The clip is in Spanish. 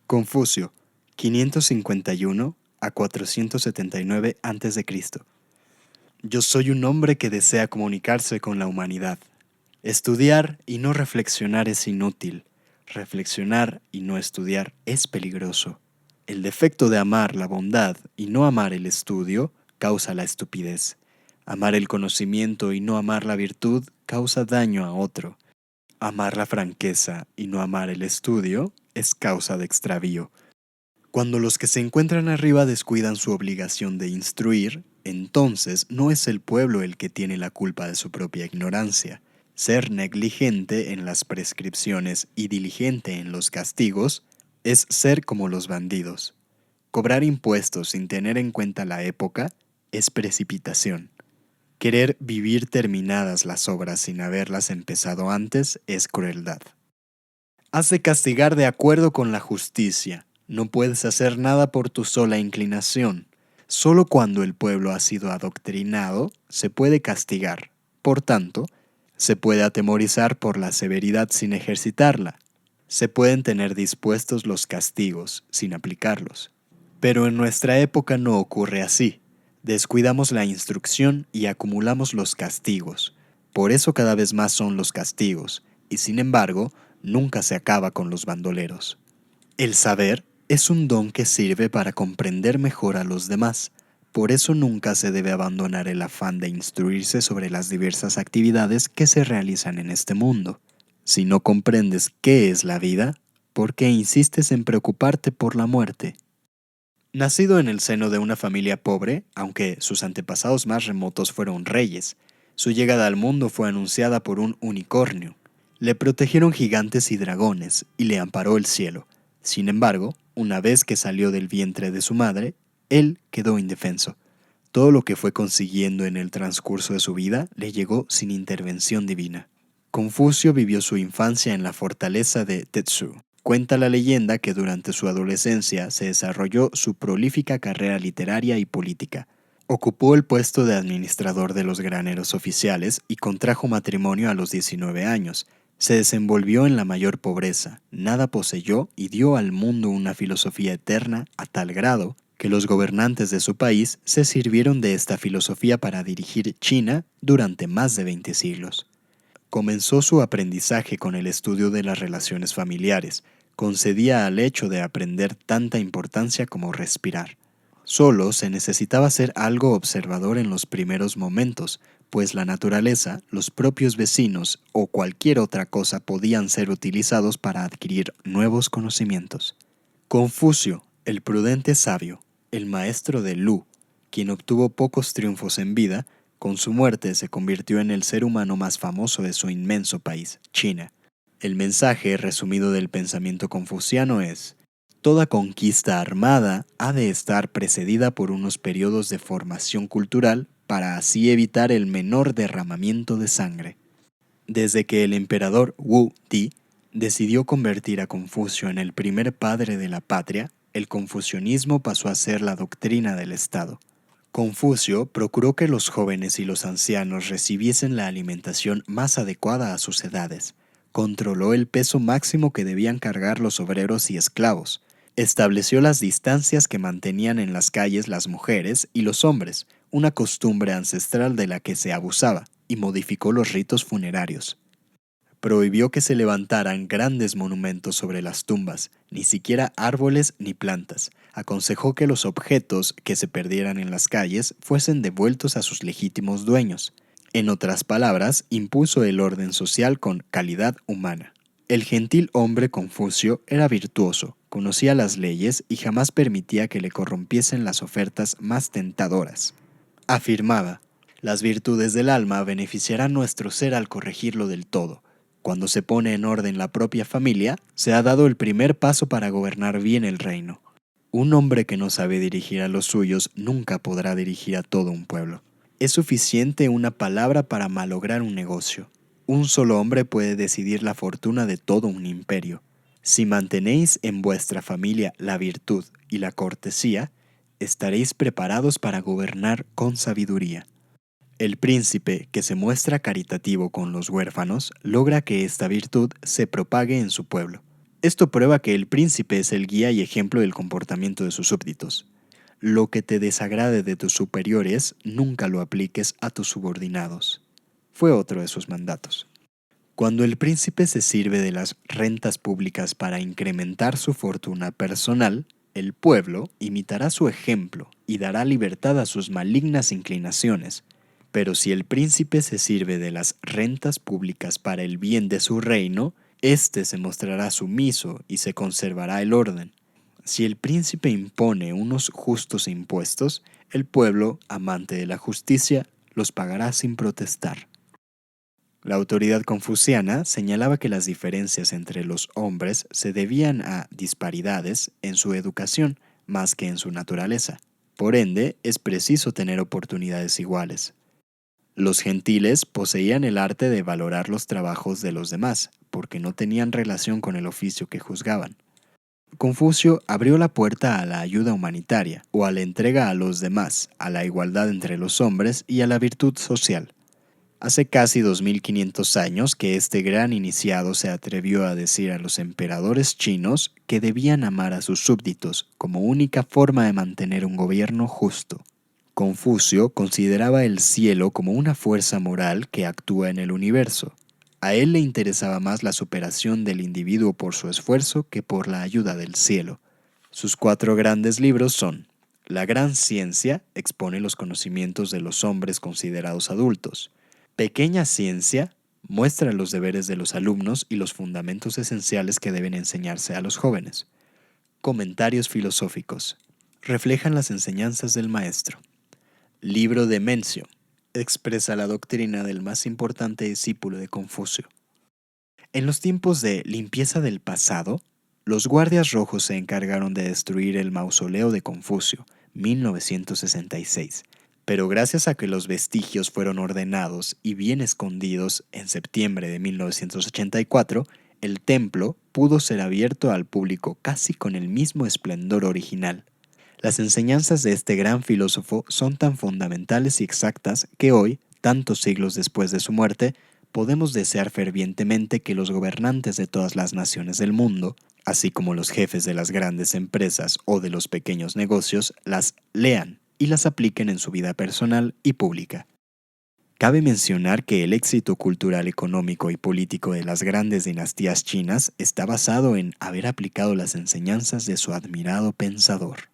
Confucio, 551 a 479 a.C. Yo soy un hombre que desea comunicarse con la humanidad. Estudiar y no reflexionar es inútil. Reflexionar y no estudiar es peligroso. El defecto de amar la bondad y no amar el estudio causa la estupidez. Amar el conocimiento y no amar la virtud causa daño a otro. Amar la franqueza y no amar el estudio es causa de extravío. Cuando los que se encuentran arriba descuidan su obligación de instruir, entonces no es el pueblo el que tiene la culpa de su propia ignorancia. Ser negligente en las prescripciones y diligente en los castigos es ser como los bandidos. Cobrar impuestos sin tener en cuenta la época es precipitación. Querer vivir terminadas las obras sin haberlas empezado antes es crueldad. Has de castigar de acuerdo con la justicia. No puedes hacer nada por tu sola inclinación. Solo cuando el pueblo ha sido adoctrinado se puede castigar. Por tanto, se puede atemorizar por la severidad sin ejercitarla. Se pueden tener dispuestos los castigos sin aplicarlos. Pero en nuestra época no ocurre así. Descuidamos la instrucción y acumulamos los castigos. Por eso cada vez más son los castigos, y sin embargo, nunca se acaba con los bandoleros. El saber es un don que sirve para comprender mejor a los demás. Por eso nunca se debe abandonar el afán de instruirse sobre las diversas actividades que se realizan en este mundo. Si no comprendes qué es la vida, ¿por qué insistes en preocuparte por la muerte? Nacido en el seno de una familia pobre, aunque sus antepasados más remotos fueron reyes, su llegada al mundo fue anunciada por un unicornio. Le protegieron gigantes y dragones, y le amparó el cielo. Sin embargo, una vez que salió del vientre de su madre, él quedó indefenso. Todo lo que fue consiguiendo en el transcurso de su vida le llegó sin intervención divina. Confucio vivió su infancia en la fortaleza de Tetsu. Cuenta la leyenda que durante su adolescencia se desarrolló su prolífica carrera literaria y política. Ocupó el puesto de administrador de los graneros oficiales y contrajo matrimonio a los 19 años. Se desenvolvió en la mayor pobreza, nada poseyó y dio al mundo una filosofía eterna a tal grado que los gobernantes de su país se sirvieron de esta filosofía para dirigir China durante más de 20 siglos. Comenzó su aprendizaje con el estudio de las relaciones familiares. Concedía al hecho de aprender tanta importancia como respirar. Solo se necesitaba ser algo observador en los primeros momentos, pues la naturaleza, los propios vecinos o cualquier otra cosa podían ser utilizados para adquirir nuevos conocimientos. Confucio, el prudente sabio, el maestro de Lu, quien obtuvo pocos triunfos en vida, con su muerte se convirtió en el ser humano más famoso de su inmenso país, China. El mensaje resumido del pensamiento confuciano es: toda conquista armada ha de estar precedida por unos periodos de formación cultural para así evitar el menor derramamiento de sangre. Desde que el emperador Wu Di decidió convertir a Confucio en el primer padre de la patria, el confucianismo pasó a ser la doctrina del Estado. Confucio procuró que los jóvenes y los ancianos recibiesen la alimentación más adecuada a sus edades. Controló el peso máximo que debían cargar los obreros y esclavos. Estableció las distancias que mantenían en las calles las mujeres y los hombres, una costumbre ancestral de la que se abusaba, y modificó los ritos funerarios. Prohibió que se levantaran grandes monumentos sobre las tumbas, ni siquiera árboles ni plantas. Aconsejó que los objetos que se perdieran en las calles fuesen devueltos a sus legítimos dueños. En otras palabras, impuso el orden social con calidad humana. El gentil hombre Confucio era virtuoso, conocía las leyes y jamás permitía que le corrompiesen las ofertas más tentadoras. Afirmaba: las virtudes del alma beneficiarán nuestro ser al corregirlo del todo. Cuando se pone en orden la propia familia, se ha dado el primer paso para gobernar bien el reino. Un hombre que no sabe dirigir a los suyos nunca podrá dirigir a todo un pueblo. Es suficiente una palabra para malograr un negocio. Un solo hombre puede decidir la fortuna de todo un imperio. Si mantenéis en vuestra familia la virtud y la cortesía, estaréis preparados para gobernar con sabiduría. El príncipe que se muestra caritativo con los huérfanos logra que esta virtud se propague en su pueblo. Esto prueba que el príncipe es el guía y ejemplo del comportamiento de sus súbditos. Lo que te desagrade de tus superiores, nunca lo apliques a tus subordinados. Fue otro de sus mandatos. Cuando el príncipe se sirve de las rentas públicas para incrementar su fortuna personal, el pueblo imitará su ejemplo y dará libertad a sus malignas inclinaciones. Pero si el príncipe se sirve de las rentas públicas para el bien de su reino, éste se mostrará sumiso y se conservará el orden. Si el príncipe impone unos justos impuestos, el pueblo, amante de la justicia, los pagará sin protestar. La autoridad confuciana señalaba que las diferencias entre los hombres se debían a disparidades en su educación más que en su naturaleza. Por ende, es preciso tener oportunidades iguales. Los gentiles poseían el arte de valorar los trabajos de los demás, porque no tenían relación con el oficio que juzgaban. Confucio abrió la puerta a la ayuda humanitaria, o a la entrega a los demás, a la igualdad entre los hombres y a la virtud social. Hace casi 2500 años que este gran iniciado se atrevió a decir a los emperadores chinos que debían amar a sus súbditos como única forma de mantener un gobierno justo. Confucio consideraba el cielo como una fuerza moral que actúa en el universo. A él le interesaba más la superación del individuo por su esfuerzo que por la ayuda del cielo. Sus 4 grandes libros son: La gran ciencia expone los conocimientos de los hombres considerados adultos. Pequeña ciencia muestra los deberes de los alumnos y los fundamentos esenciales que deben enseñarse a los jóvenes. Comentarios filosóficos reflejan las enseñanzas del maestro. Libro de Mencio expresa la doctrina del más importante discípulo de Confucio. En los tiempos de limpieza del pasado, los guardias rojos se encargaron de destruir el mausoleo de Confucio, 1966. Pero gracias a que los vestigios fueron ordenados y bien escondidos en septiembre de 1984, el templo pudo ser abierto al público casi con el mismo esplendor original. Las enseñanzas de este gran filósofo son tan fundamentales y exactas que hoy, tantos siglos después de su muerte, podemos desear fervientemente que los gobernantes de todas las naciones del mundo, así como los jefes de las grandes empresas o de los pequeños negocios, las lean y las apliquen en su vida personal y pública. Cabe mencionar que el éxito cultural, económico y político de las grandes dinastías chinas está basado en haber aplicado las enseñanzas de su admirado pensador.